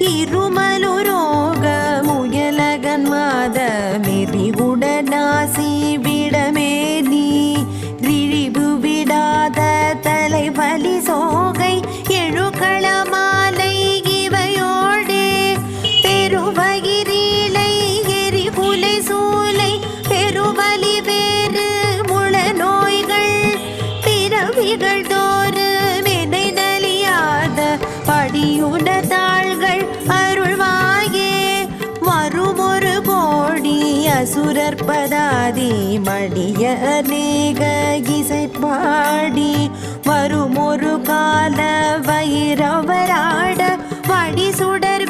இருமலுரோக முயலகன் மாத மெறிவுடனாசி விடமே நீ ரிழிவு விடாத தலைவலி சோகை எழுக்களமாலை இவையோடே பெருவகிரீலை எரிகுலை சூலை பெருவலி வேறு முள நோய்கள் பிறவிகள் தோறு மெனை நலியாத படியுடதாள்கள் அருள்வாயே வருமொரு கோடி அசுரற்பதாதி மடிய அநேக இசைப்பாடி வருமொரு கால வைரவராட வடி சுடர்